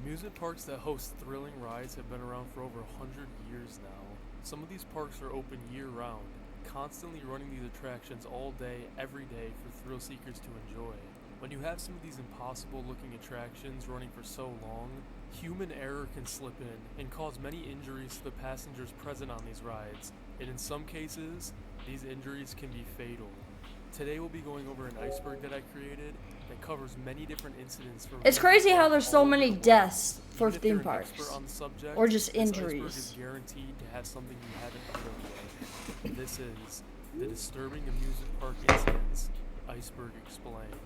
Amusement parks that host thrilling rides have been around for over 100 years now. Some of these parks are open year-round, constantly running these attractions all day, every day for thrill seekers to enjoy. When you have some of these impossible-looking attractions running for so long, human error can slip in and cause many injuries to the passengers present on these rides, and in some cases, these injuries can be fatal. Today we'll be going over an iceberg that I created that covers many different incidents from It's amusement crazy how parks there's all so over many the world. deaths for Even if theme you're an expert parks. on the subject, Or just this iceberg injuries. is guaranteed to have something you haven't heard of yet. This is the disturbing amusement park incidents, Iceberg Explained.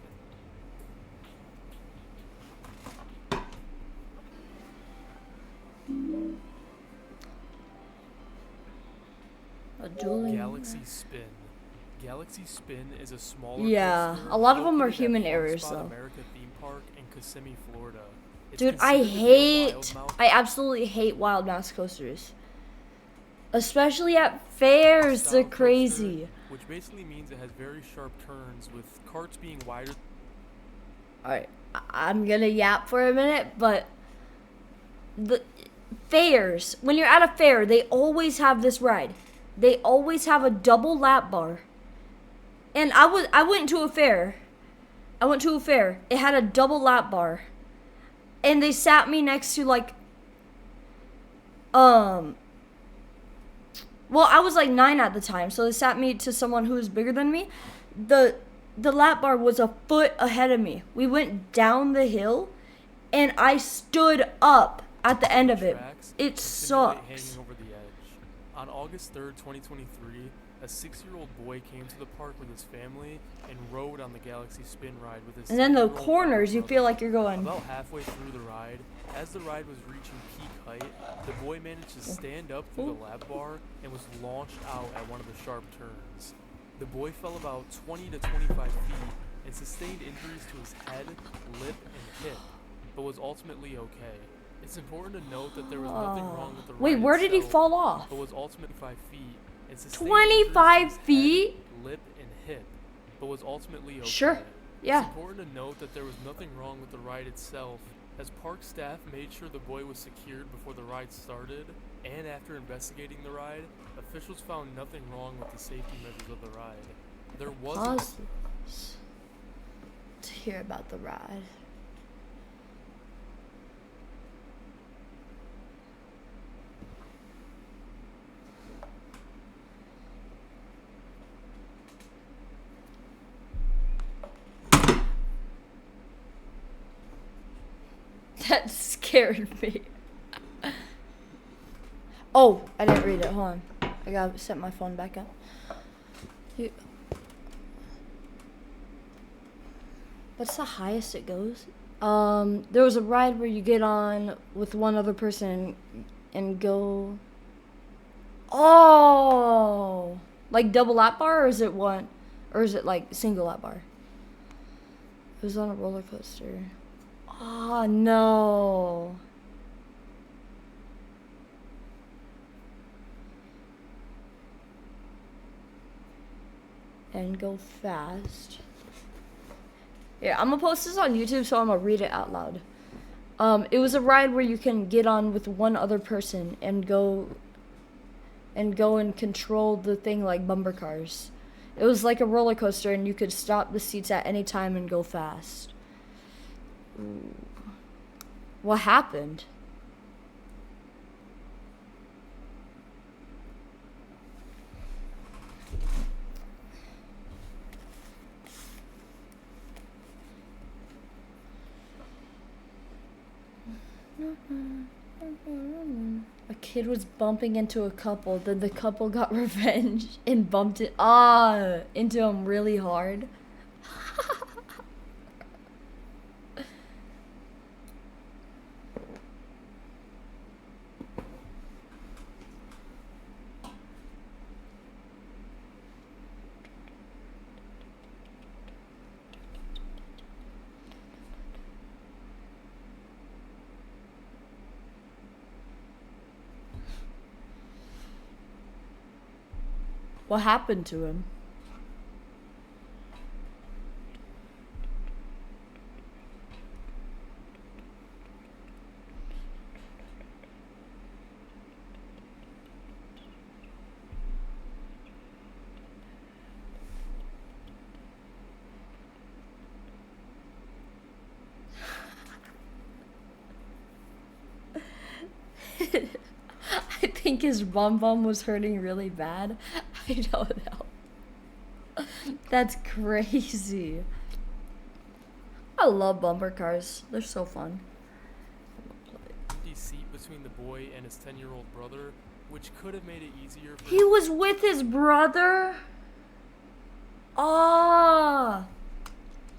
A dueling. Galaxy Spin. Galaxy Spin is a smaller Yeah, coaster a lot of them are located at human Fun errors, Spot though. America theme park in Kissimmee, Florida. It's Dude, considered to be a I absolutely hate Wild Mouse coasters. Especially at fairs, style they're coaster, crazy. which basically means it has very sharp turns, with carts being wider. Alright, I'm gonna yap for a minute, but the fairs, when you're at a fair, they always have this ride. They always have a double lap bar. And I went to a fair. It had a double lap bar. And they sat me next to well, I was like 9 at the time, so they sat me to someone who was bigger than me. The lap bar was a foot ahead of me. We went down the hill, and I stood up at the end of it. It Simulate sucks. hanging over the edge. On August 3rd, 2023, a 6-year-old boy came to the park with his family and rode on the Galaxy Spin ride with his And then the 7-year-old corners, you brother. feel like you're going. About halfway through the ride, as the ride was reaching peak height, the boy managed to stand up through the lap bar and was launched out at one of the sharp turns. The boy fell about 20 to 25 feet and sustained injuries to his head, lip, and hip, but was ultimately okay. It's important to note that there was nothing wrong with the ride Wait, where did he itself, fall off? but was ultimately 5 feet and sustained 25 injuries to his feet? head, lip, and hip, but was ultimately okay. Sure. Yeah. It's important to note that there was nothing wrong with the ride itself, as park staff made sure the boy was secured before the ride started, and after investigating the ride, officials found nothing wrong with the safety measures of the ride. There was Pause this to hear about the ride. That scared me. Oh, I didn't read it. Hold on. I gotta set my phone back up. What's the highest it goes? There was a ride where you get on with one other person and go. Oh, like double lap bar, or is it one, or is it like single lap bar? It was on a roller coaster. Oh no. And go fast. Yeah, I'm gonna post this on YouTube, so I'm gonna read it out loud. It was a ride where you can get on with one other person and go and control the thing like bumper cars. It was like a roller coaster, and you could stop the seats at any time and go fast. Ooh. What happened? A kid was bumping into a couple, then the couple got revenge and bumped it into him really hard. What happened to him? think his bum bum was hurting really bad? I don't know. That's crazy. I love bumper cars. They're so fun. Empty seat between the boy and his 10-year-old brother, which could have made it easier for He was with his brother? Ah.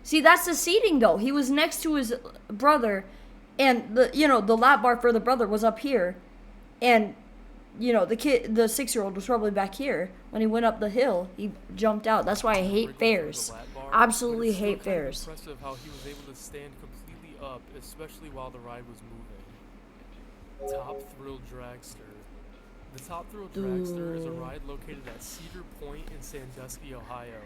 See, that's the seating though. He was next to his brother, and the lap bar for the brother was up here, and the 6-year-old was probably back here. When he went up the hill, he jumped out. That's why I hate wriggled through the fairs. lap bar, Absolutely but it's still hate kind of fairs. Impressive how he was able to stand completely up, especially while the ride was moving. Top Thrill Dragster. The Top Thrill Dragster is a ride located at Cedar Point in Sandusky, Ohio.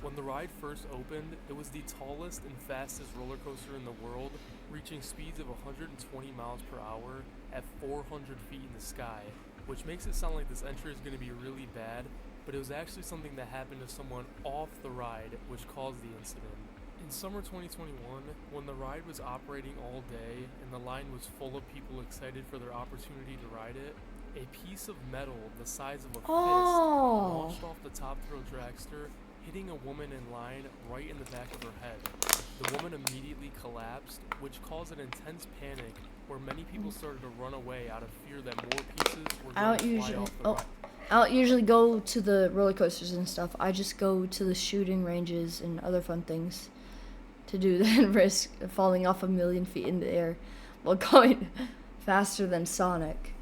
When the ride first opened, it was the tallest and fastest roller coaster in the world, reaching speeds of 120 miles per hour at 400 feet in the sky, which makes it sound like this entry is going to be really bad, but it was actually something that happened to someone off the ride, which caused the incident. In summer 2021, when the ride was operating all day and the line was full of people excited for their opportunity to ride it, a piece of metal the size of a fist launched off the Top Thrill Dragster, hitting a woman in line right in the back of her head. The woman immediately collapsed, which caused an intense panic where many people started to run away out of fear that more pieces were going to fly off the ride. I don't usually go to the roller coasters and stuff. I just go to the shooting ranges and other fun things to do than risk falling off 1,000,000 feet in the air while going faster than Sonic.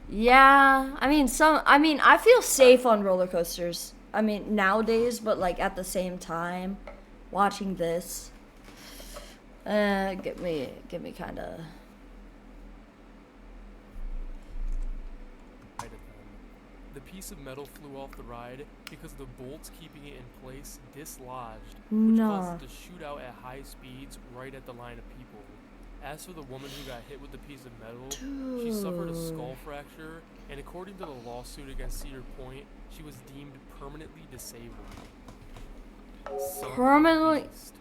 Yeah, I feel safe on roller coasters. Nowadays, but like at the same time, watching this, get me kind of. The piece of metal flew off the ride because the bolts keeping it in place dislodged, which No. caused it to shoot out at high speeds right at the line of people. As for the woman who got hit with the piece of metal, she suffered a skull fracture, and according to the lawsuit against Cedar Point, she was deemed permanently disabled. Son of Permanently- Beast.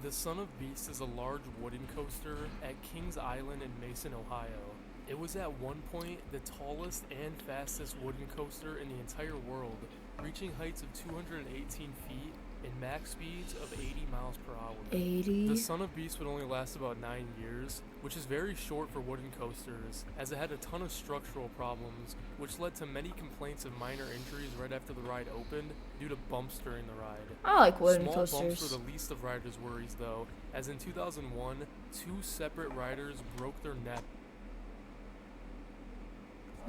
The Son of Beast is a large wooden coaster at Kings Island in Mason, Ohio. It was at one point the tallest and fastest wooden coaster in the entire world, reaching heights of 218 feet and max speeds of 80 miles per hour. 80. The Son of Beast would only last about 9 years, which is very short for wooden coasters, as it had a ton of structural problems, which led to many complaints of minor injuries right after the ride opened due to bumps during the ride. I like wooden Small coasters. bumps were the least of riders' worries, though, as in 2001, 2 separate riders broke their neck.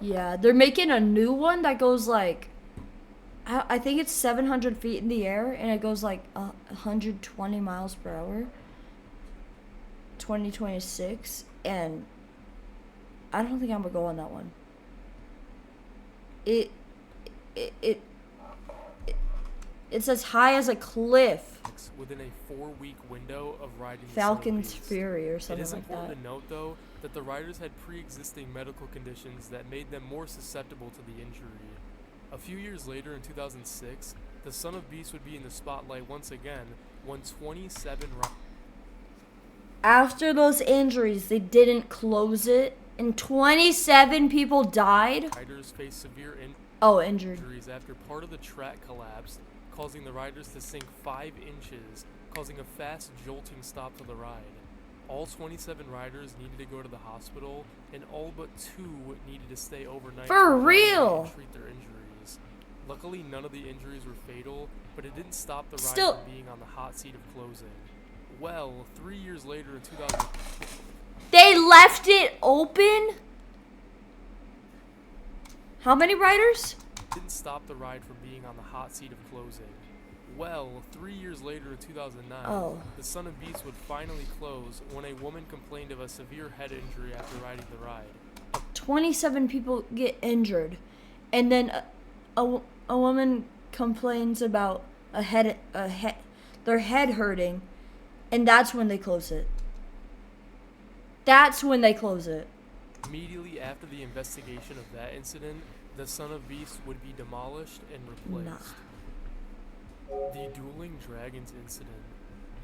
Yeah, they're making a new one that goes like, I think it's 700 feet in the air, and it goes like 120 miles per hour. 2026, and I don't think I'm gonna go on that one. It's as high as a cliff. Within a 4-week window of riding the Falcon's Son of Beast. Fury or It something is like important that. to note, though, that the riders had pre-existing medical conditions that made them more susceptible to the injury. A few years later, in 2006, the Son of Beast would be in the spotlight once again when 27 After those injuries, they didn't close it, and 27 people died. riders faced severe Injured. injuries after part of the track collapsed, causing the riders to sink 5 inches, causing a fast jolting stop to the ride. All 27 riders needed to go to the hospital, and all but 2 needed to stay overnight For to real? and treat their injuries. Luckily, none of the injuries were fatal, but it didn't stop the ride Still- from being on the hot seat of closing. Well, 3 years later in 2000, They left it open? How many riders? didn't stop the ride from being on the hot seat of closing. Well, 3 years later in 2009, Oh. the Son of Beast would finally close when a woman complained of a severe head injury after riding the ride. 27 people get injured, and then a woman complains about their head hurting, and that's when they close it. That's when they close it. Immediately after the investigation of that incident, the Son of Beast would be demolished and replaced. The Dueling Dragons incident.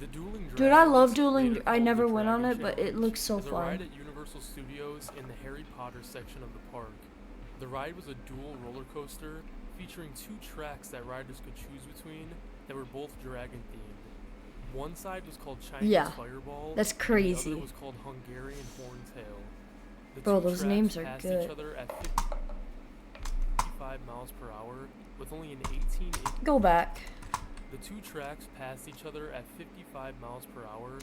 The Dueling Dragons. Dude, I love Dueling. later I called never the went on Dragon it, but it Challenge, looks so is a ride fun. at Universal Studios in the Harry Potter section of the park. The ride was a dual roller coaster featuring 2 tracks that riders could choose between that were both dragon themed. One side was called Chinese Yeah, Fireball, that's and the crazy. other was called Hungarian Horntail. The Bro, two those tracks names are passed good. each other at 55 miles per hour with only an 18-inch. Go back. The 2 tracks passed each other at 55 miles per hour.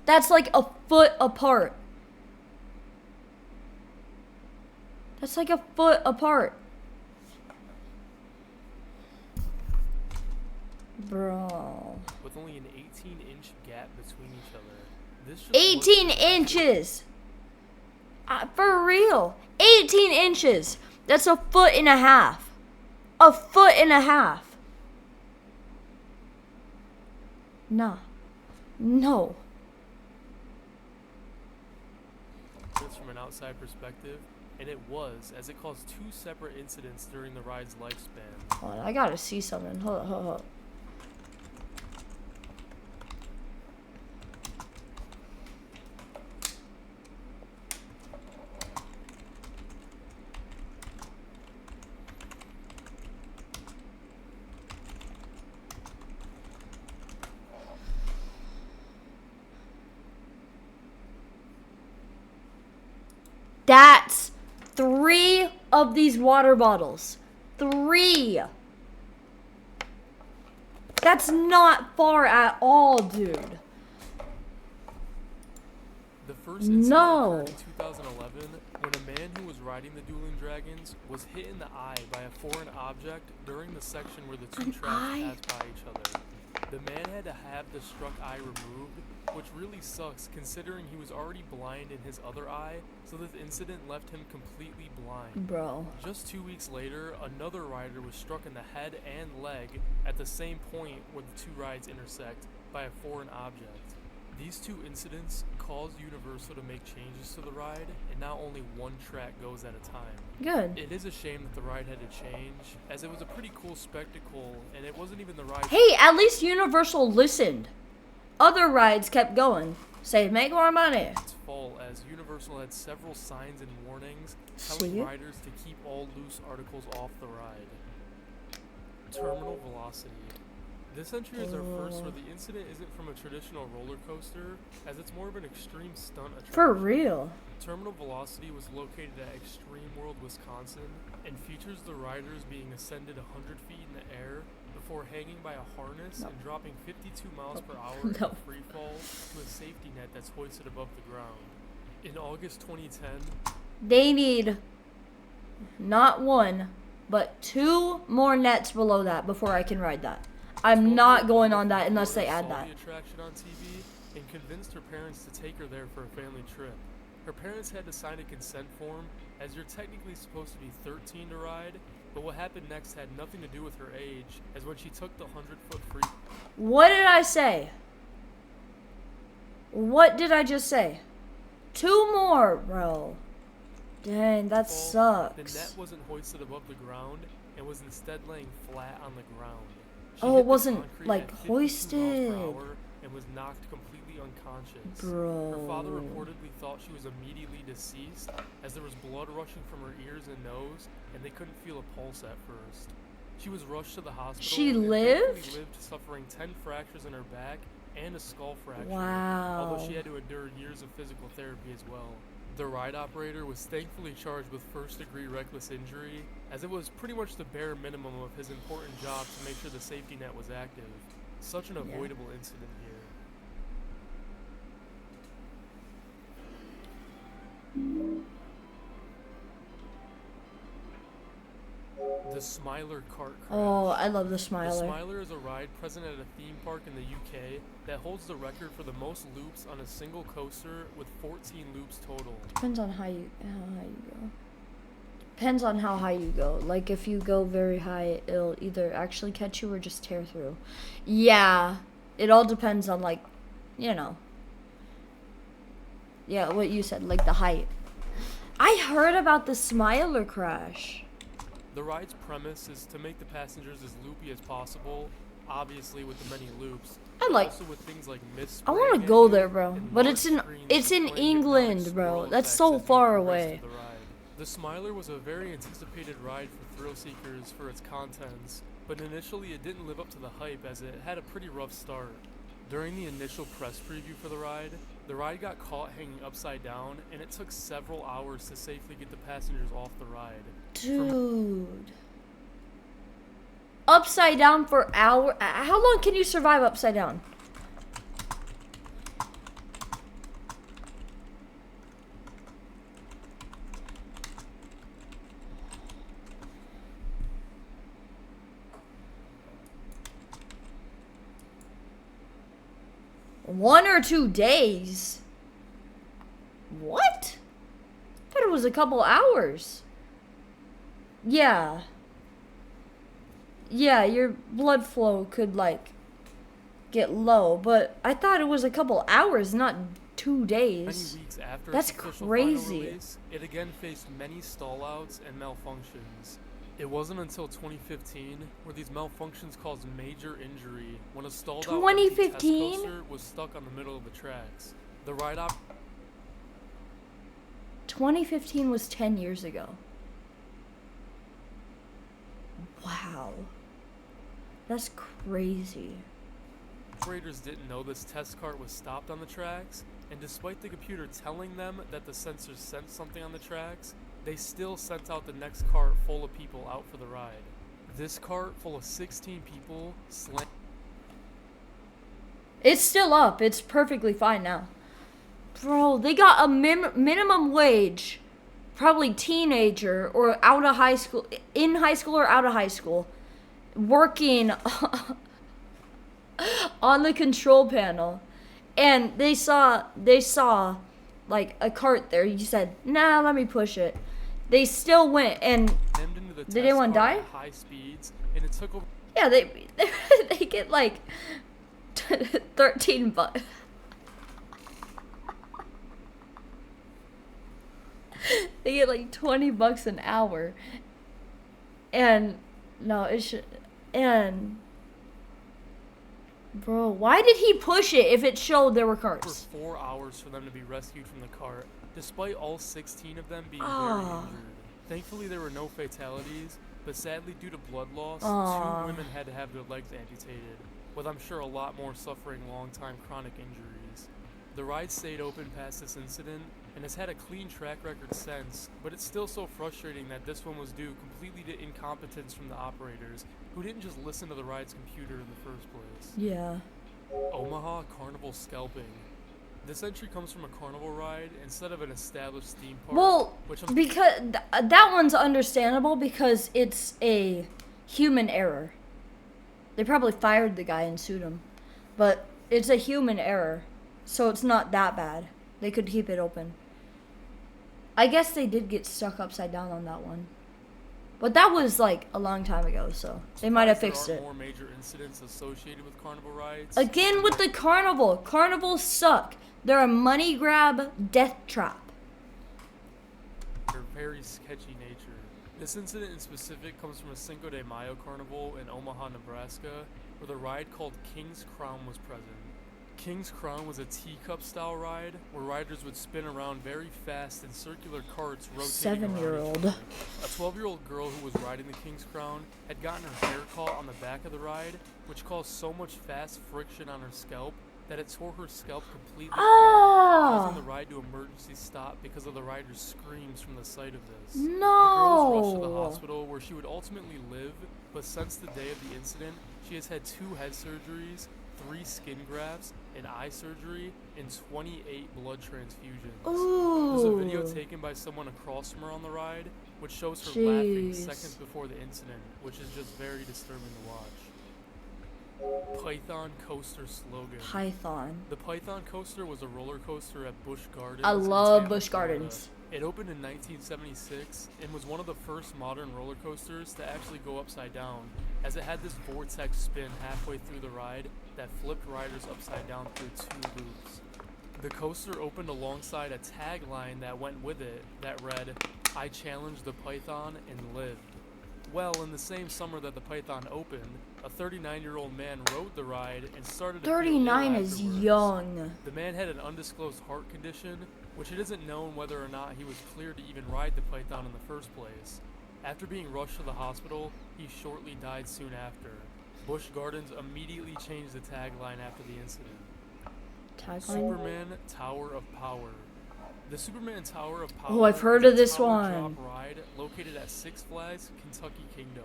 That's like a foot apart. That's like a foot apart. Bro. With only an 18-inch gap between each other. This just 18 wasn't- inches. For real. 18 inches. That's a foot and a half. A foot and a half. Nah. No. This from an outside perspective, and it was, as it caused 2 separate incidents during the ride's lifespan. Hold on, I gotta see something. Hold on. That's 3 of these water bottles. 3. That's not far at all, dude. The first incident No. occurred in 2011 when a man who was riding the dueling dragons was hit in the eye by a foreign object during the section where the 2 An tracks eye? passed by each other. The man had to have the struck eye removed, which really sucks considering he was already blind in his other eye, so this incident left him completely blind. Bro. Just 2 weeks later, another rider was struck in the head and leg at the same point where the 2 rides intersect by a foreign object. These 2 incidents caused Universal to make changes to the ride, and now only 1 track goes at a time. Good. It is a shame that the ride had to change, as it was a pretty cool spectacle, and it wasn't even the ride. Hey, at least Universal listened. Other rides kept going. Say, make more money. Its fault, as Universal had several signs and warnings See? telling riders to keep all loose articles off the ride. Terminal velocity. This entry is our first where the incident isn't from a traditional roller coaster, as it's more of an extreme stunt attraction. For real. Terminal Velocity was located at Extreme World, Wisconsin, and features the riders being ascended 100 feet in the air before hanging by a harness and dropping 52 miles per hour in No. free fall to a safety net that's hoisted above the ground. In August 2010, They need not 1, but 2 more nets below that before I can ride that. I'm not going on that unless they add saw that. the attraction on TV and convinced her parents to take her there for a family trip. Her parents had to sign a consent form, as you're technically supposed to be 13 to ride, but what happened next had nothing to do with her age, as when she took the 100-foot free. What did I say? What did I just say? 2 more, bro. Dang, that fall, the net sucks. wasn't hoisted above the ground and was instead laying flat on the ground. She Oh, hit it the wasn't, concrete like, at 52 miles per hoisted. hour and was knocked completely unconscious. Bro. Her father reportedly thought she was immediately deceased, as there was blood rushing from her ears and nose, and they couldn't feel a pulse at first. She was rushed to the hospital. She and lived? thankfully lived, suffering 10 fractures in her back and a skull fracture. Wow. Although she had to endure years of physical therapy as well. The ride operator was thankfully charged with first-degree reckless injury, as it was pretty much the bare minimum of his important job to make sure the safety net was active. Such an avoidable incident here. The Smiler Cart Crash. Oh, I love the The Smiler. Smiler is a ride present at a theme park in the UK that holds the record for the most loops on a single coaster, with 14 loops total. Depends on how you go. Depends on how high you go. Like, if you go very high, it'll either actually catch you or just tear through. Yeah, it all depends on, like, you know. Yeah, what you said, like the height. I heard about the Smiler crash. The ride's premise is to make the passengers as loopy as possible, obviously with the many loops. I but like- also with things like mist. I want spraying to at go you there, bro. and But large it's in screens in displaying hypnotic England, bro. swirl That's effects so as you far progress away. through the ride. The Smiler was a very anticipated ride for thrill seekers for its contents, but initially it didn't live up to the hype as it had a pretty rough start. During the initial press preview for the ride got caught hanging upside down, and it took several hours to safely get the passengers off the ride. Dude. Upside down for hours? How long can you survive upside down? One or 2 days? What? I thought it was a couple hours. Yeah. Yeah, your blood flow could, like, get low, but I thought it was a couple hours, not 2 days. Many weeks after That's its official crazy. final release, it again faced many stallouts and malfunctions. It wasn't until 2015 where these malfunctions caused major injury when a stalled out empty test 2015? coaster was stuck on the middle of the tracks. The ride 2015 was 10 years ago. Wow. That's crazy. operators didn't know this test cart was stopped on the tracks, and despite the computer telling them that the sensors sensed something on the tracks, they still sent out the next cart full of people out for the ride. This cart full of 16 people slammed. It's still up. It's perfectly fine now. Bro, they got a minimum wage, probably teenager or out of high school, in high school or out of high school, working on the control panel. And they saw like a cart there. You said, nah, let me push it. They still went and did anyone die? At high speeds, and it took over. Yeah, they get like 13 bucks. They get like 20 bucks an hour. And no, it should. And bro, why did he push it if it showed there were carts? For 4 hours for them to be rescued from the cart, despite all 16 of them being very Ah. injured. Thankfully, there were no fatalities, but sadly, due to blood loss, Ah. 2 women had to have their legs amputated, with I'm sure a lot more suffering long-time chronic injuries. The ride stayed open past this incident, and has had a clean track record since, but it's still so frustrating that this one was due completely to incompetence from the operators, who didn't just listen to the ride's computer in the first place. Yeah. Omaha Carnival Scalping. This entry comes from a carnival ride instead of an established theme park. Well, which because that one's understandable because it's a human error. They probably fired the guy and sued him. But it's a human error, so it's not that bad. They could keep it open. I guess they did get stuck upside down on that one. But that was like a long time ago, so they might have fixed there it. aren't more major incidents associated with carnival rides. Again with the carnival. Carnivals suck. They're a money grab death trap. Their very sketchy nature. This incident in specific comes from a Cinco de Mayo carnival in Omaha, Nebraska, where the ride called King's Crown was present. King's Crown was a teacup style ride where riders would spin around very fast in circular carts rotating around each 7-year-old. other. A 12-year-old girl who was riding the King's Crown had gotten her hair caught on the back of the ride, which caused so much fast friction on her scalp that it tore her scalp completely off, causing the ride to emergency stop because of the rider's screams from the sight of this. The girl was rushed to the No. hospital where she would ultimately live, but since the day of the incident, she has had 2 head surgeries, 3 skin grafts, an eye surgery, and 28 blood transfusions. There's a video Ooh. taken by someone across from her on the ride, which shows her laughing Jeez. seconds before the incident, which is just very disturbing to watch. Python Coaster slogan. Python. The Python Coaster was a roller coaster at Busch Gardens. I in love Tampa, Busch Florida. Gardens. It opened in 1976 and was one of the first modern roller coasters to actually go upside down, as it had this vortex spin halfway through the ride that flipped riders upside down through 2 loops. The coaster opened alongside a tagline that went with it that read, "I challenge the Python and lived." Well, in the same summer that the Python opened, a 39-year-old man rode the ride and started to feel ill 39 is afterwards. young. The man had an undisclosed heart condition, which it isn't known whether or not he was cleared to even ride the Python in the first place. After being rushed to the hospital, he shortly died soon after. Busch Gardens immediately changed the tagline after the incident. Tagline? Superman Tower of Power. The Superman Tower of Power. Oh, I've heard is of a this tower one. drop ride located at Six Flags, Kentucky Kingdom.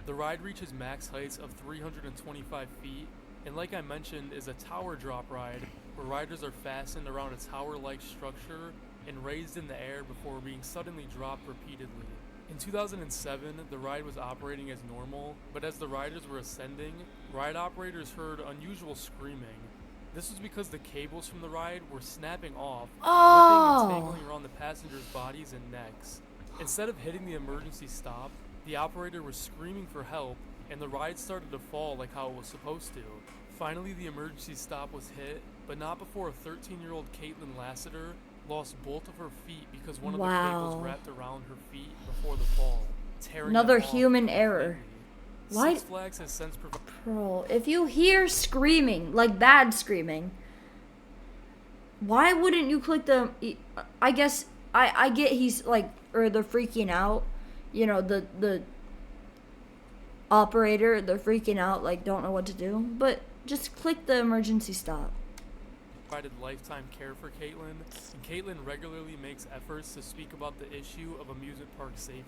The ride reaches max heights of 325 feet, and like I mentioned, is a tower drop ride where riders are fastened around a tower-like structure and raised in the air before being suddenly dropped repeatedly. In 2007, the ride was operating as normal, but as the riders were ascending, ride operators heard unusual screaming. This was because the cables from the ride were snapping off, whipping and tangling around the passengers' bodies and necks. Instead of hitting the emergency stop, the operator was screaming for help, and the ride started to fall like how it was supposed to. Finally, the emergency stop was hit, but not before a 13-year-old Caitlin Lassiter lost both of her feet because one of the cables Wow. wrapped around her feet before the fall, tearing Another them off human error. completely. Why- Six Flags has since provided. Bro, if you hear screaming, like bad screaming, why wouldn't you click the... I guess, I get he's like, or they're freaking out. You know, the operator, they're freaking out, like don't know what to do. But just click the emergency stop. Provided lifetime care for Caitlin, and Caitlin regularly makes efforts to speak about the issue of amusement park safety.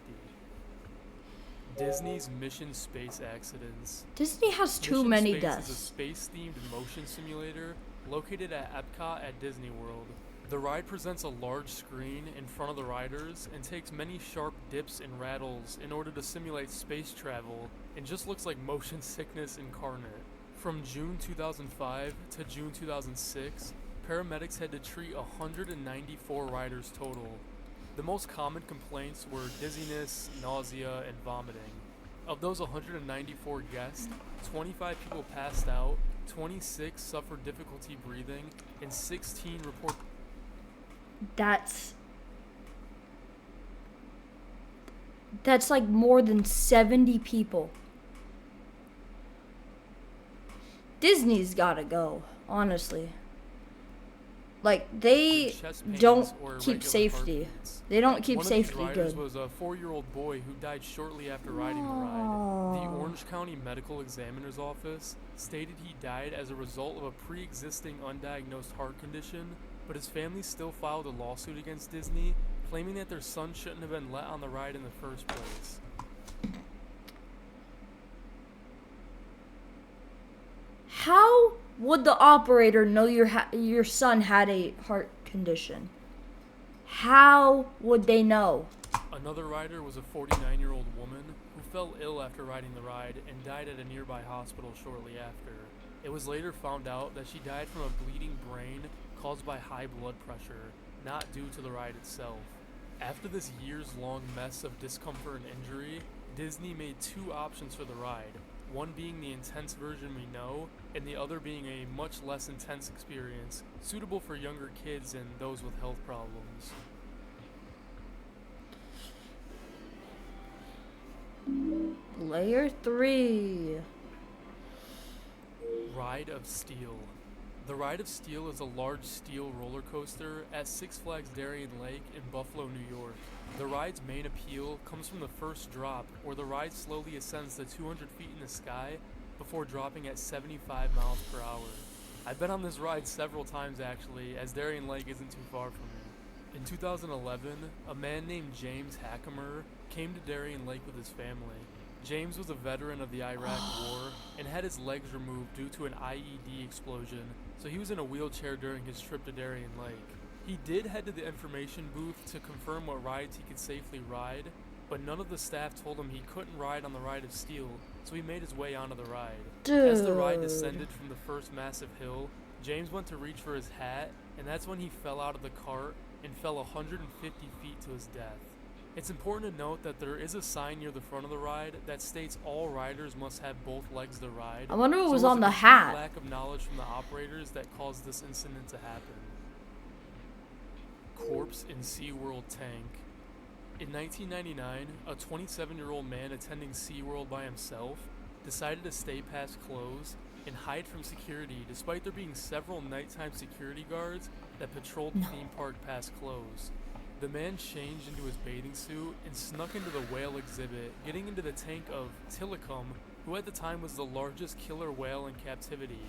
Disney's Mission Space accidents. Disney has too Mission many Space deaths. is a space-themed motion simulator located at Epcot at Disney World. The ride presents a large screen in front of the riders and takes many sharp dips and rattles in order to simulate space travel, and just looks like motion sickness incarnate. From June 2005 to June 2006, paramedics had to treat 194 riders total. The most common complaints were dizziness, nausea, and vomiting. Of those 194 guests, 25 people passed out, 26 suffered difficulty breathing, and 16 reported. That's like more than 70 people. Disney's gotta go, honestly. Like, they chest pains don't or keep irregular safety. heartbeats. They don't keep One safety of these riders good. was a 4-year-old boy who died shortly after riding the ride. The Orange County Medical Examiner's Office stated he died as a result of a pre-existing undiagnosed heart condition, but his family still filed a lawsuit against Disney, claiming that their son shouldn't have been let on the ride in the first place. How would the operator know your son had a heart condition? How would they know? Another rider was a 49-year-old woman who fell ill after riding the ride and died at a nearby hospital shortly after. It was later found out that she died from a bleeding brain caused by high blood pressure, not due to the ride itself. After this years-long mess of discomfort and injury, Disney made two options for the ride, one being the intense version we know, and the other being a much less intense experience, suitable for younger kids and those with health problems. Layer 3. Ride of Steel. The Ride of Steel is a large steel roller coaster at Six Flags Darien Lake in Buffalo, New York. The ride's main appeal comes from the first drop, where the ride slowly ascends to 200 feet in the sky before dropping at 75 miles per hour. I've been on this ride several times actually, as Darien Lake isn't too far from me. In 2011, a man named James Hackemer came to Darien Lake with his family. James was a veteran of the Iraq War and had his legs removed due to an IED explosion, so he was in a wheelchair during his trip to Darien Lake. He did head to the information booth to confirm what rides he could safely ride, but none of the staff told him he couldn't ride on the Ride of Steel, so he made his way onto the ride. As the ride descended from the first massive hill, James went to reach for his hat, and that's when he fell out of the cart and fell 150 feet to his death. It's important to note that there is a sign near the front of the ride that states all riders must have both legs to ride. I wonder what so was it on a the complete hat. lack of knowledge from the operators that caused this incident to happen. Corpse in SeaWorld tank. In 1999, a 27-year-old man attending SeaWorld by himself decided to stay past close and hide from security despite there being several nighttime security guards that patrolled the theme park past close. The man changed into his bathing suit and snuck into the whale exhibit, getting into the tank of Tilikum, who at the time was the largest killer whale in captivity.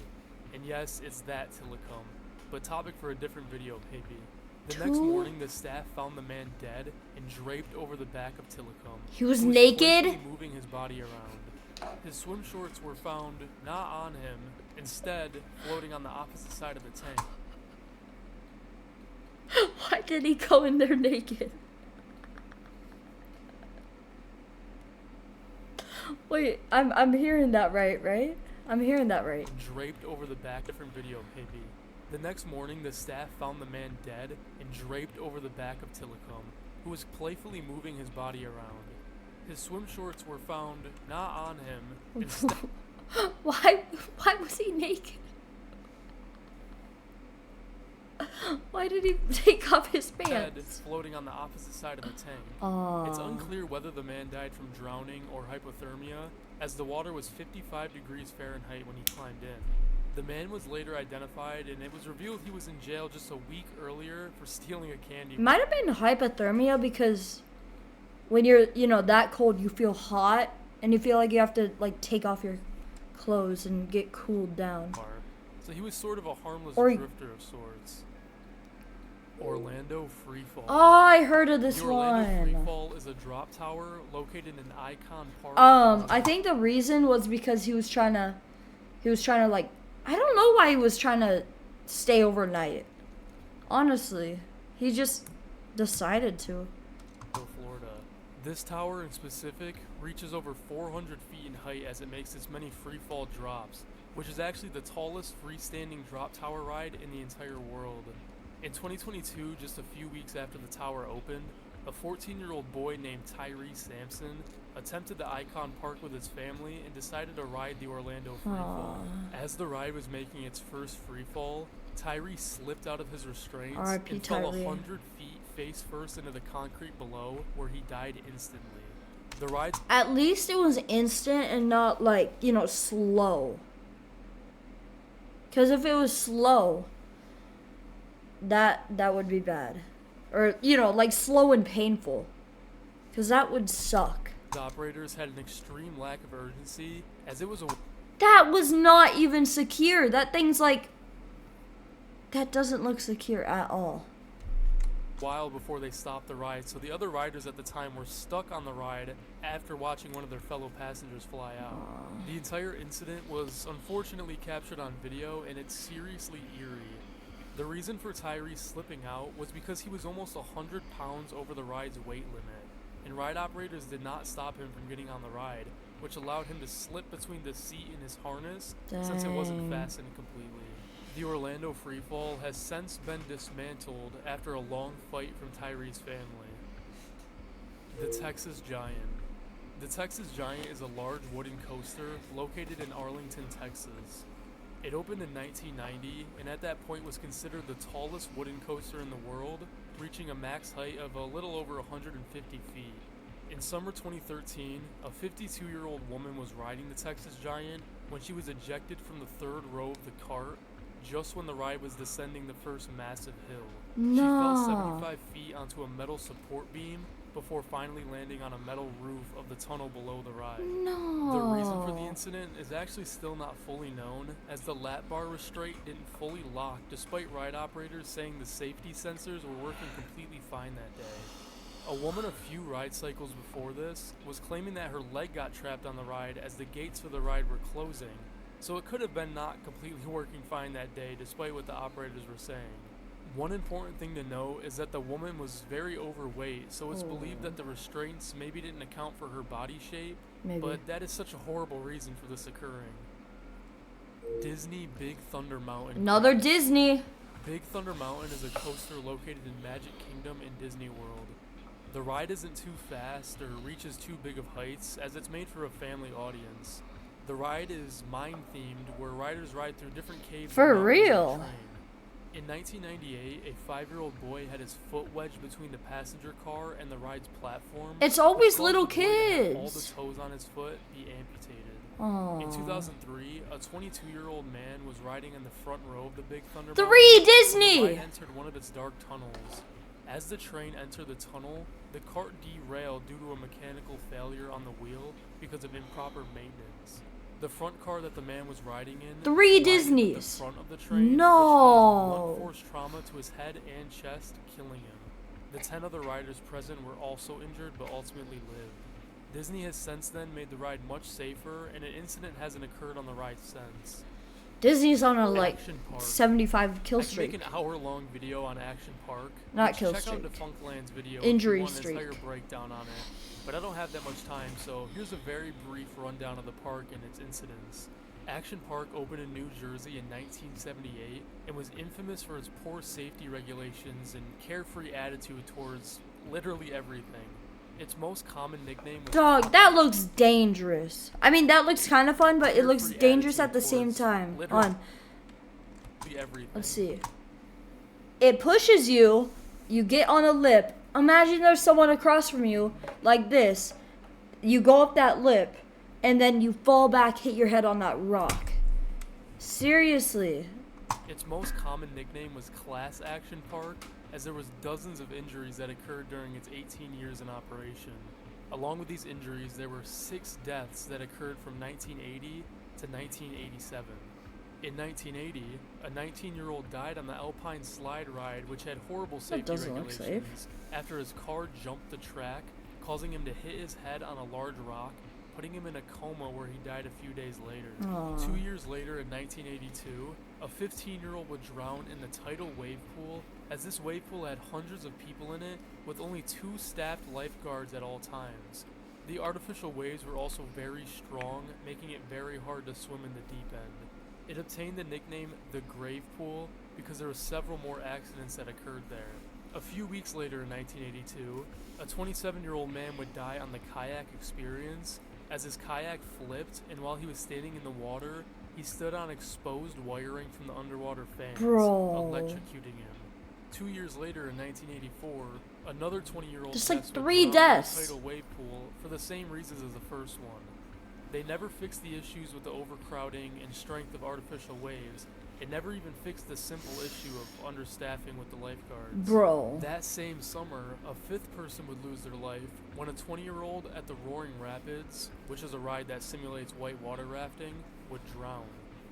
And yes, it's that Tilikum, but topic for a different video, maybe. The next morning, the staff found the man dead and draped over the back of Tilikum. He was who naked? playfully moving his body around. His swim shorts were found not on him, instead floating on the opposite side of the tank. Why did he go in there naked? Wait, I'm hearing that right? I'm hearing that right. Draped over the back. Different video, maybe. The next morning, the staff found the man dead and draped over the back of Tilikum, who was playfully moving his body around. His swim shorts were found not on him. Instead, Why was he naked? Why did he take off his pants? floating on the opposite side of the tank. It's Oh. unclear whether the man died from drowning or hypothermia, as the water was 55 degrees Fahrenheit when he climbed in. The man was later identified, and it was revealed he was in jail just a week earlier for stealing a candy bar. Might have been hypothermia because when you're, that cold, you feel hot and you feel like you have to like take off your clothes and get cooled down. So he was sort of a harmless Or- drifter of sorts. Orlando Freefall. Oh, I heard of this The Orlando one. Freefall is a drop tower located in Icon Park. I think the reason was because he was trying to like, I don't know why he was trying to stay overnight. Honestly, he just decided to. Florida. This tower in specific reaches over 400 feet in height as it makes its many free fall drops, which is actually the tallest freestanding drop tower ride in the entire world. In 2022, just a few weeks after the tower opened, a 14-year-old boy named Tyree Sampson attempted the Icon Park with his family and decided to ride the Orlando Freefall. As the ride was making its first freefall, Tyree slipped out of his restraints R.I.P. and fell Tyree. 100 feet face first into the concrete below, where he died instantly. The ride At least it was instant and not like, slow. Because if it was slow, that would be bad. Or, like slow and painful. Because that would suck. operators had an extreme lack of urgency, as it was a That was not even secure. That thing's like... That doesn't look secure at all. while before they stopped the ride, so the other riders at the time were stuck on the ride after watching one of their fellow passengers fly out. The entire incident was unfortunately captured on video, and it's seriously eerie. The reason for Tyree slipping out was because he was almost 100 pounds over the ride's weight limit, and ride operators did not stop him from getting on the ride, which allowed him to slip between the seat and his harness since it wasn't Dang. fastened completely. The Orlando Freefall has since been dismantled after a long fight from Tyree's family. The Texas Giant. The Texas Giant is a large wooden coaster located in Arlington, Texas. It opened in 1990 and at that point was considered the tallest wooden coaster in the world, reaching a max height of a little over 150 feet. In summer 2013, a 52-year-old woman was riding the Texas Giant when she was ejected from the third row of the cart just when the ride was descending the first massive hill. She fell No. 75 feet onto a metal support beam before finally landing on a metal roof of the tunnel below the ride. No. The reason for the incident is actually still not fully known, as the lap bar restraint didn't fully lock despite ride operators saying the safety sensors were working completely fine that day. A woman a few ride cycles before this was claiming that her leg got trapped on the ride as the gates for the ride were closing, so it could have been not completely working fine that day despite what the operators were saying. One important thing to note is that the woman was very overweight, so it's believed that the restraints maybe didn't account for her body shape, Maybe. but that is such a horrible reason for this occurring. Disney Big Thunder Mountain. Another Disney. Big Thunder Mountain is a coaster located in Magic Kingdom in Disney World. The ride isn't too fast or reaches too big of heights, as it's made for a family audience. The ride is mine-themed, where riders ride through different caves. For and mountains on real? the train. In 1998, a 5-year-old boy had his foot wedged between the passenger car and the ride's platform. It's always which caused little the boy to have all the kids. toes on his foot be amputated. Oh. In 2003, a 22-year-old man was riding in the front row of the Big Thunder 3 Mountain. Disney! The ride entered one of its dark tunnels. As the train entered the tunnel, the cart derailed due to a mechanical failure on the wheel because of improper maintenance. The front car that the man was riding in 3 collided with Disneys. the front of the train, No. which caused blunt force trauma to his head and chest, killing him. The 10 other riders present were also injured but ultimately lived. Disney has since then made the ride much safer, and an incident hasn't occurred on the ride since. Disney's on a Action Park. 75 kill I can make streak. an hour-long video on Action Park. Not which kill check streak. out Defunctland's video Injury if you want an entire streak. breakdown on it. But I don't have that much time, so here's a very brief rundown of the park and its incidents. Action Park opened in New Jersey in 1978 and was infamous for its poor safety regulations and carefree attitude towards literally everything. Its most common nickname was Dog, that looks dangerous. I mean, that looks kind of fun, but it looks Carefree dangerous at the attitude same towards time. literally On. everything. Let's see. It pushes you. You get on a lip. Imagine there's someone across from you, like this. You go up that lip, and then you fall back, hit your head on that rock. Seriously. Its most common nickname was Class Action Park, as there was dozens of injuries that occurred during its 18 years in operation. Along with these injuries, there were 6 deaths that occurred from 1980 to 1987. In 1980, a 19-year-old died on the Alpine slide ride, which had horrible safety doesn't look safe. regulations, after his car jumped the track, causing him to hit his head on a large rock, putting him in a coma where he died a few days later. Aw. 2 years later, in 1982, a 15-year-old would drown in the tidal wave pool, as this wave pool had hundreds of people in it, with only 2 staffed lifeguards at all times. The artificial waves were also very strong, making it very hard to swim in the deep end. It obtained the nickname the Grave Pool because there were several more accidents that occurred there. A few weeks later in 1982, a 27-year-old man would die on the kayak experience as his kayak flipped, and while he was standing in the water, he stood on exposed wiring from the underwater fans, Bro. electrocuting him. 2 years later in 1984, another 20-year-old Just like guest would 3 drown in deaths. the tidal wave pool for the same reasons as the first one. They never fixed the issues with the overcrowding and strength of artificial waves. It never even fixed the simple issue of understaffing with the lifeguards. Bro. That same summer, a 5th person would lose their life when a 20-year-old at the Roaring Rapids, which is a ride that simulates white water rafting, would drown.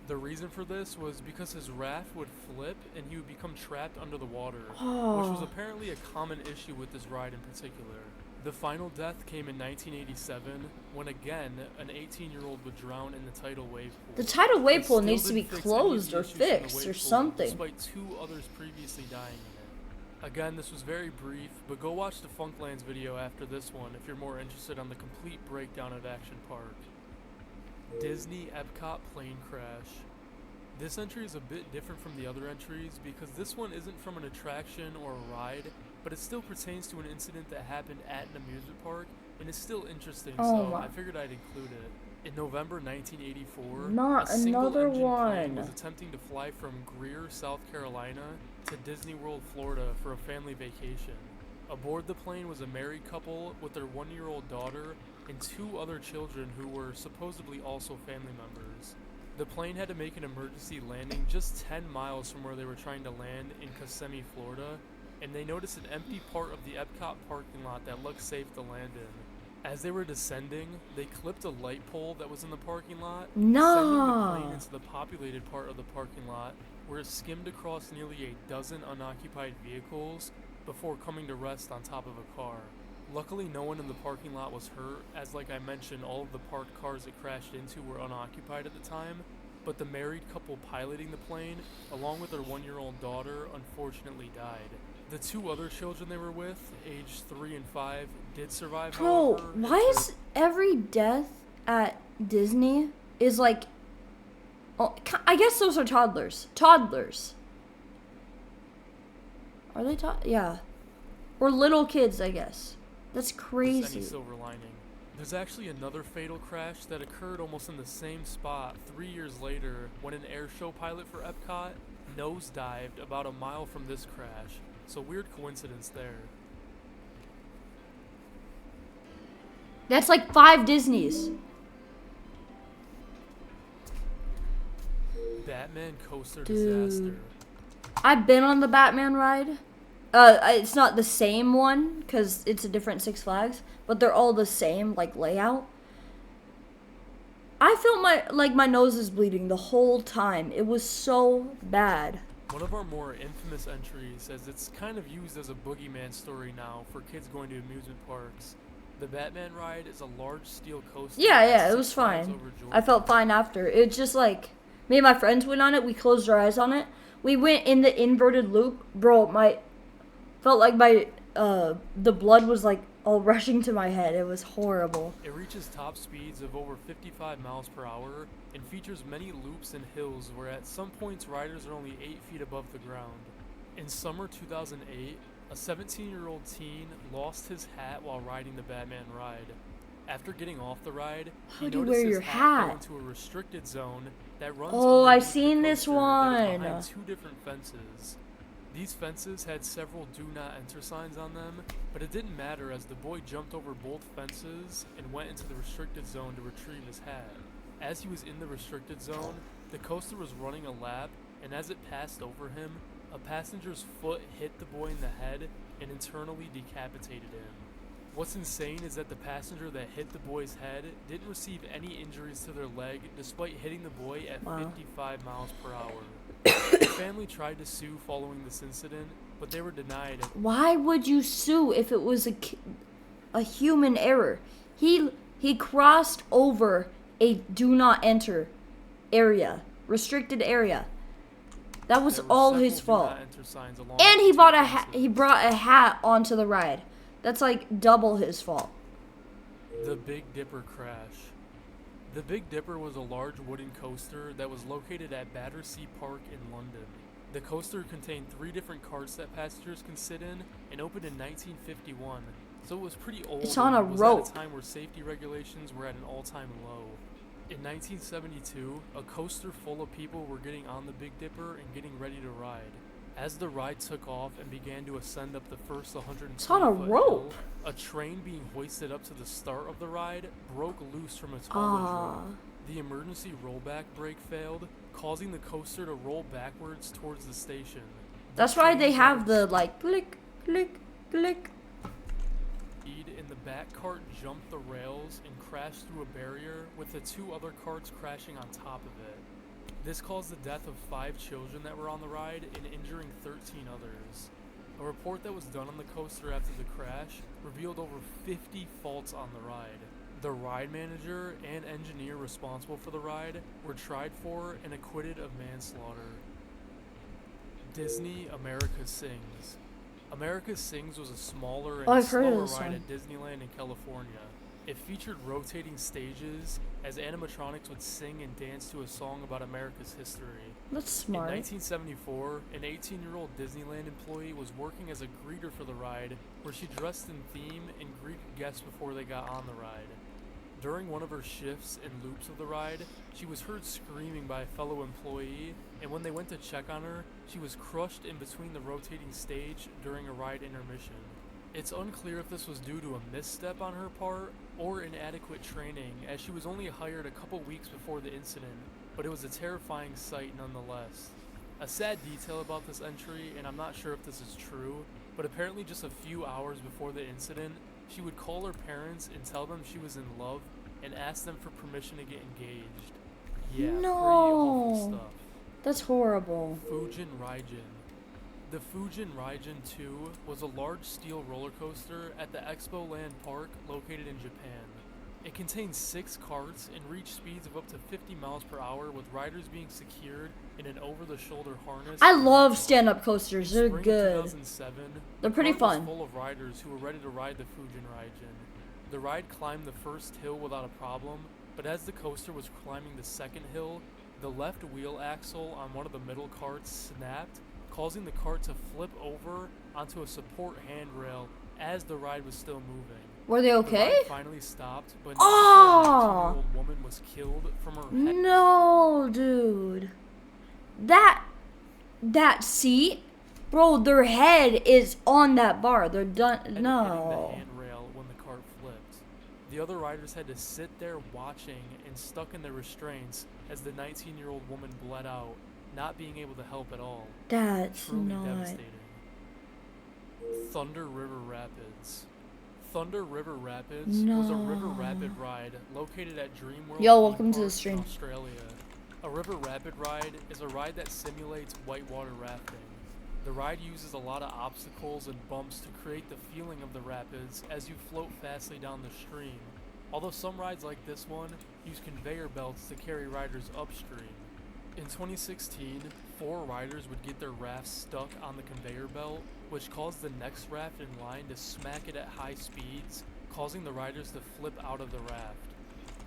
The reason for this was because his raft would flip and he would become trapped under the water, which was Oh. apparently a common issue with this ride in particular. The final death came in 1987 when again an 18-year-old would drown in the tidal wave pool. The tidal wave They pool still needs to be didn't fix any of closed the or issues from the fixed wave or pool, something. despite 2 others previously dying in it. Again, this was very brief, but go watch the Funklands video after this one if you're more interested on the complete breakdown of Action Park. Disney Epcot plane crash. This entry is a bit different from the other entries because this one isn't from an attraction or a ride, but it still pertains to an incident that happened at an amusement park and is still interesting, Oh so my- I figured I'd include it. In November 1984, Not a single another engine plane one. was attempting to fly from Greer, South Carolina to Disney World, Florida for a family vacation. Aboard the plane was a married couple with their 1-year-old daughter and 2 other children who were supposedly also family members. The plane had to make an emergency landing just 10 miles from where they were trying to land in Kissimmee, Florida, and they noticed an empty part of the Epcot parking lot that looked safe to land in. As they were descending, they clipped a light pole that was in the parking lot, sending the No. plane into the populated part of the parking lot, where it skimmed across nearly a dozen unoccupied vehicles before coming to rest on top of a car. Luckily, no one in the parking lot was hurt, as like I mentioned, all of the parked cars it crashed into were unoccupied at the time, but the married couple piloting the plane, along with their 1-year-old daughter, unfortunately died. The 2 other children they were with, aged 3 and 5, did survive, Bro, however, why and is every death at Disney is like... Oh, I guess those are toddlers. Toddlers. Are they Yeah. Or little kids, I guess. That's there's crazy. any silver lining. There's actually another fatal crash that occurred almost in the same spot 3 years later when an airshow pilot for Epcot nosedived about a mile from this crash. So weird coincidence there. That's like 5 Disneys. Batman Coaster Dude. Disaster. I've been on the Batman ride. It's not the same one because it's a different Six Flags, but they're all the same like layout. I felt my nose is bleeding the whole time. It was so bad. One of our more infamous entries, as it's kind of used as a boogeyman story now for kids going to amusement parks. The Batman ride is a large steel coaster. Yeah, at it was Six Flags fine. over I felt Georgia. fine after. It's just like me and my friends went on it. We closed our eyes on it. We went in the inverted loop, bro. My felt like the blood was like all rushing to my head. It was horrible. It reaches top speeds of over 55 miles per hour and features many loops and hills where at some points riders are only 8 feet above the ground. In summer 2008, a 17-year-old teen lost his hat while riding the Batman ride. After getting off the ride, How he do you noticed wear his your hat go hat? into a restricted zone that runs Oh, I've underneath the seen this coaster that is one. behind two different fences. These fences had several do not enter signs on them, but it didn't matter as the boy jumped over both fences and went into the restricted zone to retrieve his hat. As he was in the restricted zone, the coaster was running a lap, and as it passed over him, a passenger's foot hit the boy in the head and internally decapitated him. What's insane is that the passenger that hit the boy's head didn't receive any injuries to their leg despite hitting the boy at Wow. 55 miles per hour. The family tried to sue following this incident, but they were denied. Why would you sue if it was a human error? He crossed over a do not enter area, restricted area. That was There were all several his do fault. not enter signs along And the he two bought fences. he brought a hat onto the ride. That's like double his fault. The Big Dipper crash. The Big Dipper was a large wooden coaster that was located at Battersea Park in London. The coaster contained 3 different carts that passengers can sit in and opened in 1951, so it was pretty old. It's on and a was rope. at a time where safety regulations were at an all-time low. In 1972, a coaster full of people were getting on the Big Dipper and getting ready to ride. As the ride took off and began to ascend up the first 120 It's on a foot rope. hill, a train being hoisted up to the start of the ride broke loose from its haulage Ah. rope. The emergency rollback brake failed, causing the coaster to roll backwards towards the station. That's why they have the like click, click, click. And the back cart jumped the rails and crashed through a barrier, with the 2 other carts crashing on top of it. This caused the death of 5 children that were on the ride and injuring 13 others. A report that was done on the coaster after the crash revealed over 50 faults on the ride. The ride manager and engineer responsible for the ride were tried for and acquitted of manslaughter. Disney America Sings. America Sings was a smaller and Oh, I've heard of slower this ride one. at Disneyland in California. It featured rotating stages as animatronics would sing and dance to a song about America's history. That's In smart. 1974, an 18-year-old Disneyland employee was working as a greeter for the ride, where she dressed in theme and greeted guests before they got on the ride. During one of her shifts and loops of the ride, she was heard screaming by a fellow employee, and when they went to check on her, she was crushed in between the rotating stage during a ride intermission. It's unclear if this was due to a misstep on her part or inadequate training, as she was only hired a couple weeks before the incident, but it was a terrifying sight nonetheless. A sad detail about this entry, and I'm not sure if this is true, but apparently just a few hours before the incident, she would call her parents and tell them she was in love and ask them for permission to get engaged. Yeah, pretty awful No. stuff. That's horrible. Fujin Raijin. The Fujin Raijin 2 was a large steel roller coaster at the Expo Land Park located in Japan. It contained 6 carts and reached speeds of up to 50 miles per hour, with riders being secured in an over-the-shoulder harness. I love stand-up coasters. They're Spring good. 2007, They're the pretty park was fun. full of riders who were ready to ride the Fujin Raijin. The ride climbed the first hill without a problem, but as the coaster was climbing the second hill, the left wheel axle on one of the middle carts snapped, causing the cart to flip over onto a support handrail as the ride was still moving. Were they The okay? ride finally stopped, but Oh! a 19-year-old woman was killed from her head. No, dude. That seat, bro. Their head is on that bar. They're done. Hitting the No. handrail when the cart flipped. The other riders had to sit there watching and stuck in their restraints as the 19-year-old woman bled out, not being able to help at all. That's Truly not. devastating. Thunder River Rapids. Thunder River Rapids was a river No. rapid ride located at Dreamworld Yo, theme welcome to the park stream. in Australia. A river rapid ride is a ride that simulates whitewater rafting. The ride uses a lot of obstacles and bumps to create the feeling of the rapids as you float fastly down the stream, although some rides like this one use conveyor belts to carry riders upstream. In 2016, 4 riders would get their rafts stuck on the conveyor belt, which caused the next raft in line to smack it at high speeds, causing the riders to flip out of the raft.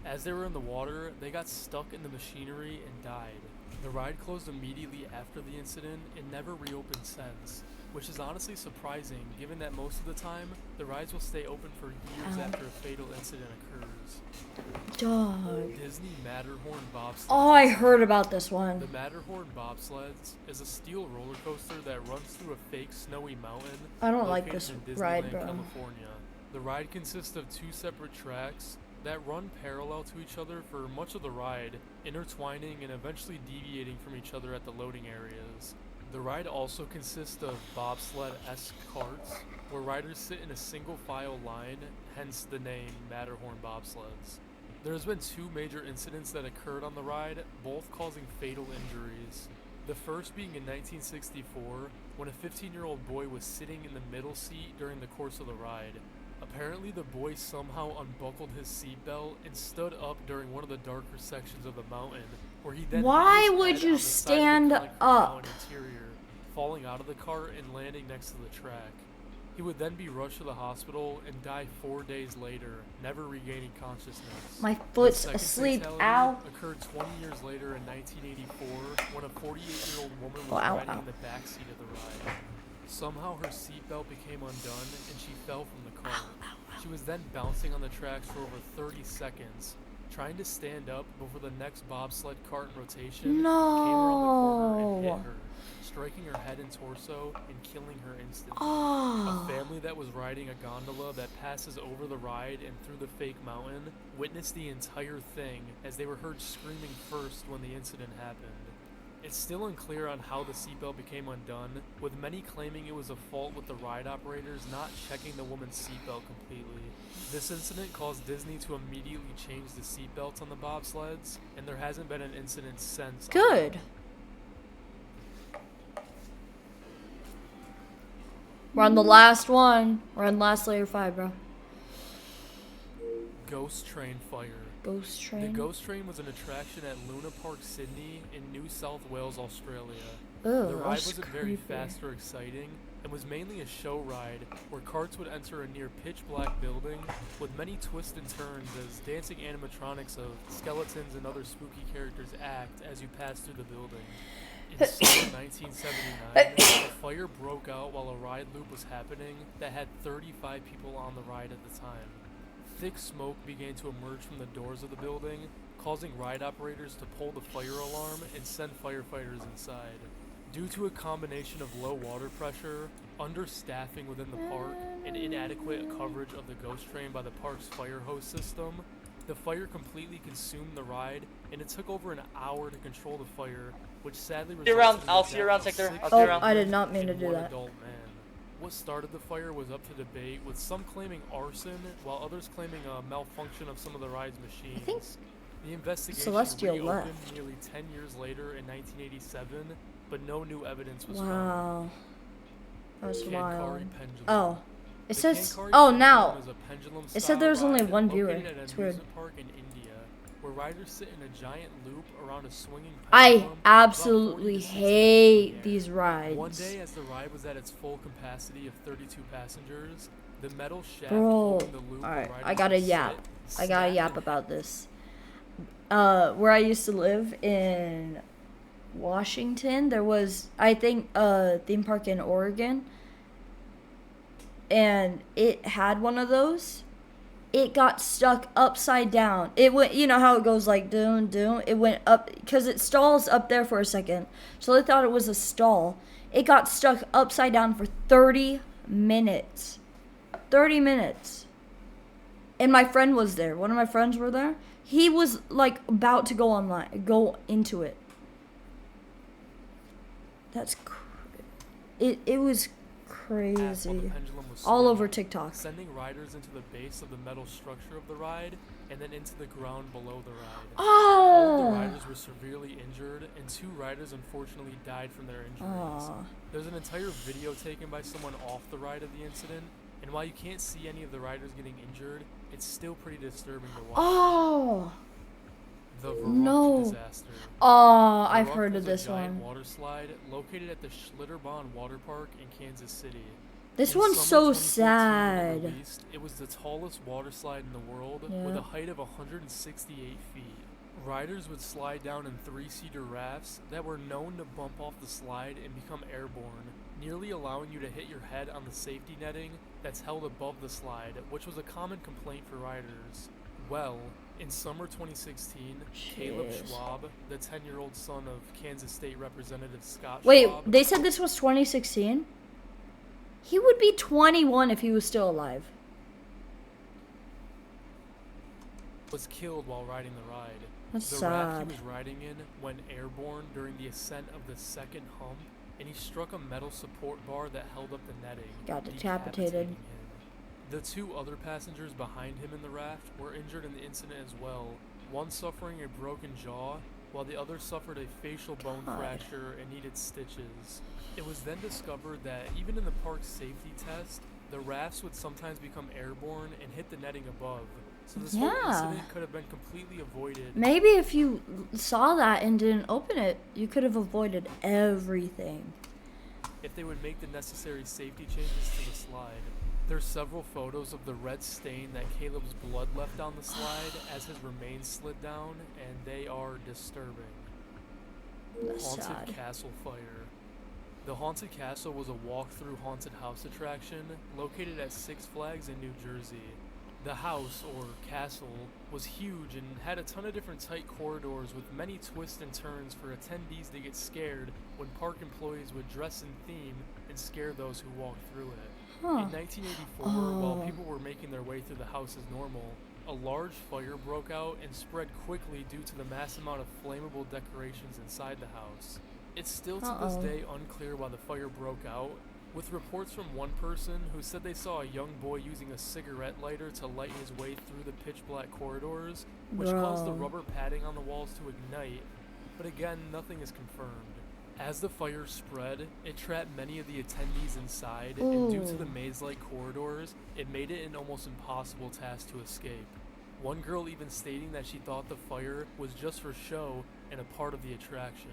As they were in the water, they got stuck in the machinery and died. The ride closed immediately after the incident and never reopened since, which is honestly surprising given that most of the time, the rides will stay open for years Ow. after a fatal incident occurs. Dog. Disney Matterhorn Bobsled. Oh, I heard about this one. The Matterhorn Bobsleds is a steel roller coaster that runs through a fake snowy mountain I don't like located this in Disneyland, ride, bro. California. The ride consists of 2 separate tracks that run parallel to each other for much of the ride, intertwining and eventually deviating from each other at the loading areas. The ride also consists of bobsled-esque carts, where riders sit in a single file line, hence the name Matterhorn Bobsleds. There has been 2 major incidents that occurred on the ride, both causing fatal injuries. The first being in 1964, when a 15-year-old boy was sitting in the middle seat during the course of the ride. Apparently, the boy somehow unbuckled his seatbelt and stood up during one of the darker sections of the mountain, where he then Why hit his would head you on the side of the stand concrete up? mountain interior, falling out of the cart and landing next to the track. He would then be rushed to the hospital and die 4 days later, never regaining consciousness. My The foot's second asleep. fatality Ow. occurred 20 years later in 1984 when a 48-year-old woman Oh, was ow, riding ow. in the backseat of the ride. Somehow her seatbelt became undone and she fell from the cart. She was then bouncing on the tracks for over 30 seconds, trying to stand up before the next bobsled cart in rotation came around the corner and hit No. her, striking her head and torso and killing her instantly. A Oh. family that was riding a gondola that passes over the ride and through the fake mountain witnessed the entire thing as they were heard screaming first when the incident happened. It's still unclear on how the seatbelt became undone, with many claiming it was a fault with the ride operators not checking the woman's seatbelt completely. This incident caused Disney to immediately change the seatbelts on the bobsleds, and there hasn't been an incident since. Good. We're on the last one. We're on last layer 5, bro. Ghost Train Fire. Ghost The train. Ghost Train was an attraction at Luna Park, Sydney, in New South Wales, Australia. Ugh, The ride that's wasn't very creepy. fast or exciting, and was mainly a show ride where carts would enter a near pitch-black building with many twists and turns as dancing animatronics of skeletons and other spooky characters act as you pass through the building. In summer 1979, a fire broke out while a ride loop was happening that had 35 people on the ride at the time. Thick smoke began to emerge from the doors of the building, causing ride operators to pull the fire alarm and send firefighters inside. Due to a combination of low water pressure, understaffing within the park, and inadequate coverage of the ghost train by the park's fire hose system, the fire completely consumed the ride, and it took over an hour to control the fire, which sadly See you around. resulted in the I'll see you death around, of Sector. 6 I'll see you Oh, around. I did not mean to and do one that. adult man. What started the fire was up to debate, with some claiming arson, while others claiming a malfunction of some of the ride's machines. think The investigation Celestial reopened left. nearly 10 years later in 1987, but no new evidence was found. Wow. That's Kankari wild. pendulum. Oh. It The says. Kankari Oh, pendulum now. is a pendulum It said style there was only ride one viewer. located at an It's weird. amusement park in India, where riders sit in a giant loop around a swinging I pendulum about 40 absolutely to 60 feet in hate the air. these rides. One day, as the ride was at its full capacity of 32 passengers, the metal shaft Bro. holding the loop Alright, where I riders gotta would yap. sit I gotta snapped yap in about half. this. Where I used to live in Washington, there was, I think, a theme park in Oregon, and it had one of those. It got stuck upside down. It went, you know how it goes like doom, doom? It went up, because it stalls up there for a second. So they thought it was a stall. It got stuck upside down for 30 minutes. 30 minutes. and my friend was there. One of my friends were there. He was like about to go into it. That's it was crazy. All over TikTok. Sending riders into the base of the metal structure of the ride and then into the ground below the ride. Oh! All of the riders were severely injured, and 2 riders unfortunately died from their injuries. There's an entire video taken by someone off the ride of the incident, and while you can't see any of the riders getting injured, it's still pretty disturbing to watch. Oh! The Verrückt disaster. Oh, I've Verrückt heard was of this a giant one. water slide located at the Schlitterbahn Water Park in Kansas City. This In one's summer so 2014, when sad. released, it was the tallest water slide in the world with a height of 168 feet. Riders would slide down in 3-seater rafts that were known to bump off the slide and become airborne, nearly allowing you to hit your head on the safety netting that's held above the slide, which was a common complaint for riders. Well, in summer 2016, Caleb Jeez. Schwab, the 10-year-old son of Kansas State Representative Scott Wait, Schwab, they said this was 2016? He would be 21 if he was still alive. was killed while riding the ride. That's The raft sad. he was riding in went airborne during the ascent of the second hump, and he struck a metal support bar that held up the netting, Got decapitating decapitated. him. The 2 other passengers behind him in the raft were injured in the incident as well, one suffering a broken jaw, while the other suffered a facial bone God. fracture and needed stitches. It was then discovered that even in the park's safety test, the rafts would sometimes become airborne and hit the netting above. So this whole Yeah. incident could have been completely avoided. Maybe if you saw that and didn't open it, you could have avoided everything. If they would make the necessary safety changes to the slide. There's several photos of the red stain that Caleb's blood left on the slide as his remains slid down, and they are disturbing. That's Haunted sad. Castle Fire. The Haunted Castle was a walk-through haunted house attraction located at Six Flags in New Jersey. The house, or castle, was huge and had a ton of different tight corridors with many twists and turns for attendees to get scared when park employees would dress in theme and scare those who walked through it. Huh. In 1984, while people were making their way through the house as normal, a large fire broke out and spread quickly due to the mass amount of flammable decorations inside the house. It's still to this day unclear why the fire broke out, with reports from one person who said they saw a young boy using a cigarette lighter to light his way through the pitch black corridors, which caused the Bro. rubber padding on the walls to ignite, but again, nothing is confirmed. As the fire spread, it trapped many of the attendees inside, and due to the Ooh. maze-like corridors, it made it an almost impossible task to escape. One girl even stating that she thought the fire was just for show and a part of the attraction.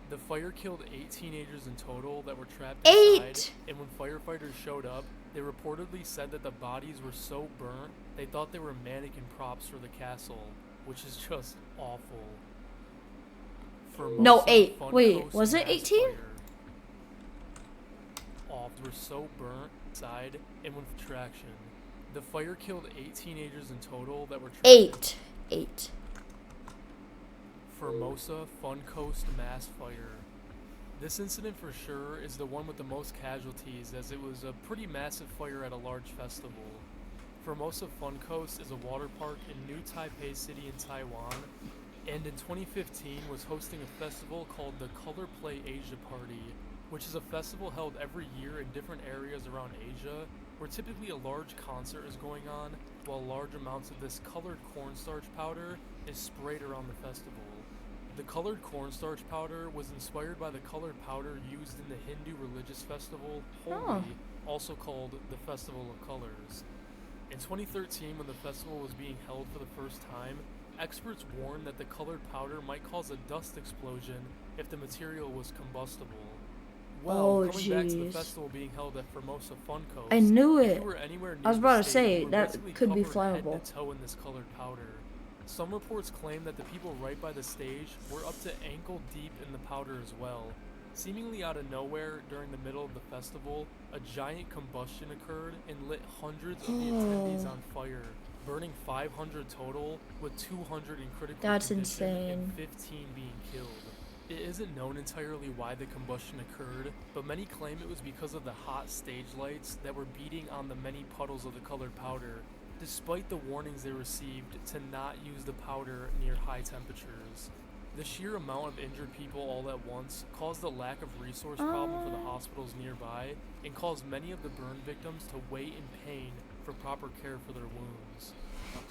The fire killed 8 teenagers in total that were trapped inside, 8? and when firefighters showed up, they reportedly said that the bodies were so burnt, they thought they were mannequin props for the castle, which is just awful. No, Formosa 8. Fun Wait, Coast was it Mass 18? Fire. Were so burnt inside and with traction. The fire killed 8 teenagers in total that were trapped. 8. 8. Formosa Fun Coast Mass Fire. This incident for sure is the one with the most casualties, as it was a pretty massive fire at a large festival. Formosa Fun Coast is a water park in New Taipei City in Taiwan, and in 2015 was hosting a festival called the Color Play Asia Party, which is a festival held every year in different areas around Asia, where typically a large concert is going on, while large amounts of this colored cornstarch powder is sprayed around the festival. The colored cornstarch powder was inspired by the colored powder used in the Hindu religious festival Holi, also called the Festival of Colors. In 2013, when the festival was being held for the first time, experts warned that the colored powder might cause a dust explosion if the material was combustible. Well, coming back to the jeez. festival being held at Formosa Fun Coast, I knew if it. you were anywhere near I was the about to stage, say, you were that basically could be covered head flammable. to toe in this colored powder. Some reports claim that the people right by the stage were up to ankle deep in the powder as well. Seemingly out of nowhere, during the middle of the festival, a giant combustion occurred and lit hundreds of the attendees on fire, burning 500 total, with 200 in critical That's condition insane. and 15 being killed. It isn't known entirely why the combustion occurred, but many claim it was because of the hot stage lights that were beating on the many puddles of the colored powder, despite the warnings they received to not use the powder near high temperatures. The sheer amount of injured people all at once caused a lack of resource problem for the hospitals nearby and caused many of the burn victims to wait in pain for proper care for their wounds.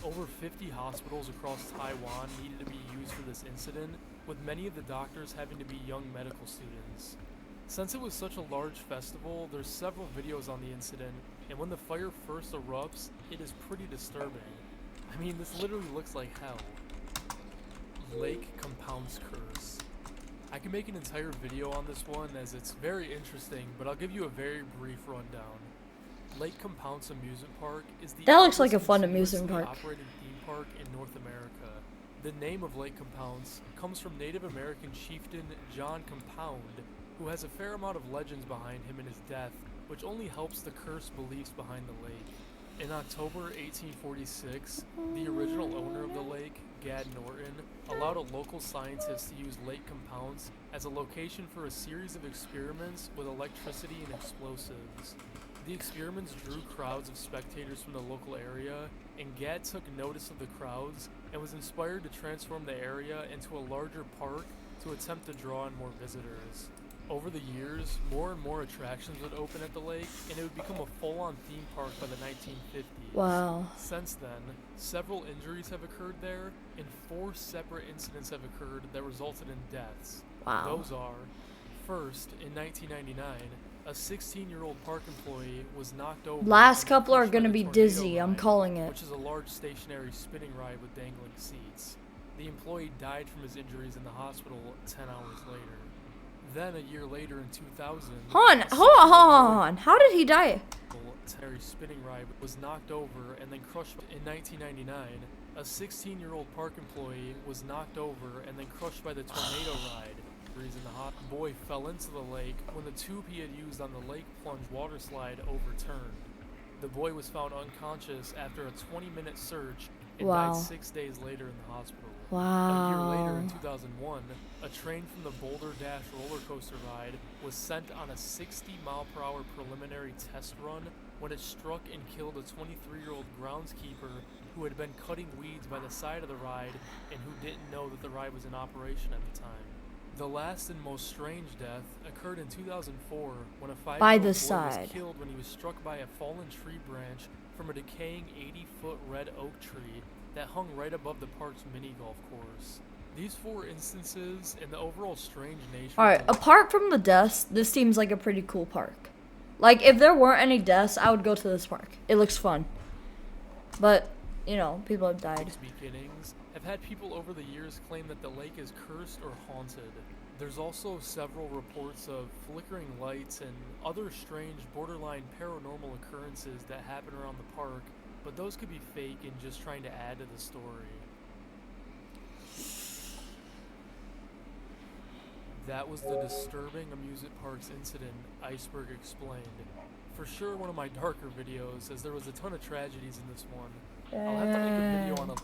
Over 50 hospitals across Taiwan needed to be used for this incident, with many of the doctors having to be young medical students. Since it was such a large festival, there's several videos on the incident, and when the fire first erupts, it is pretty disturbing. I mean, this literally looks like hell. Lake Compounce Curse. I can make an entire video on this one as it's very interesting, but I'll give you a very brief rundown. Lake Compounce Amusement Park is the That looks like a oldest fun amusement continuously park. operated theme park in North America. The name of Lake Compounce comes from Native American chieftain John Compound, who has a fair amount of legends behind him and his death, which only helps the cursed beliefs behind the lake. In October 1846, the original owner of the lake, Gad Norton, allowed a local scientist to use Lake Compounce as a location for a series of experiments with electricity and explosives. The experiments drew crowds of spectators from the local area, and Gad took notice of the crowds and was inspired to transform the area into a larger park to attempt to draw in more visitors. Over the years, more and more attractions would open at the lake, and it would become a full-on theme park by the 1950s. Wow. Since then, several injuries have occurred there, and 4 separate incidents have occurred that resulted in deaths. Wow. Those are, first, in 1999, a 16-year-old park employee was knocked over. Last and couple are crushed by gonna the be Tornado dizzy, I'm Ride, calling it. which is a large stationary spinning ride with dangling seats. The employee died from his injuries in the hospital 10 hours later. Then, a year later in 2000, Hold on. How did he die? Terry spinning ride was knocked over and then crushed. In 1999, a 16-year-old park employee was knocked over and then crushed by the Tornado Ride. Reason the hot boy fell into the lake when the tube he had used on the lake plunge water slide overturned. The boy was found unconscious after a 20-minute search and Wow. died 6 days later in the hospital. A year later, Wow. in 2001, a train from the Boulder Dash roller coaster ride was sent on a 60-mile-per-hour preliminary test run when it struck and killed a 23-year-old groundskeeper who had been cutting weeds by the side of the ride and who didn't know that the ride was in operation at the time. The last and most strange death occurred in 2004 when a 5-year-old By boy the was side. killed when he was struck by a fallen tree branch from a decaying 80-foot red oak tree that hung right above the park's mini golf course. These 4 instances and the overall strange nature. Alright, apart from the deaths, this seems like a pretty cool park. Like, if there weren't any deaths, I would go to this park. It looks fun. But, you know, people have died. These beginnings have had people over the years claim that the lake is cursed or haunted. There's also several reports of flickering lights and other strange, borderline paranormal occurrences that happen around the park, but those could be fake and just trying to add to the story. That was the disturbing amusement parks incident Iceberg explained. For sure one of my darker videos, as there was a ton of tragedies in this one. I'll have to make a video on a...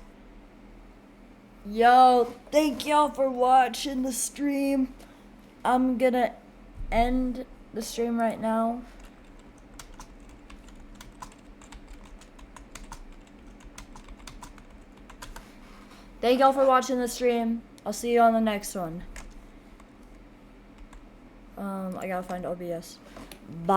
Yo, thank y'all for watching the stream. I'm gonna end the stream right now. Thank y'all for watching the stream. I'll see you on the next one. I gotta find OBS. Bye.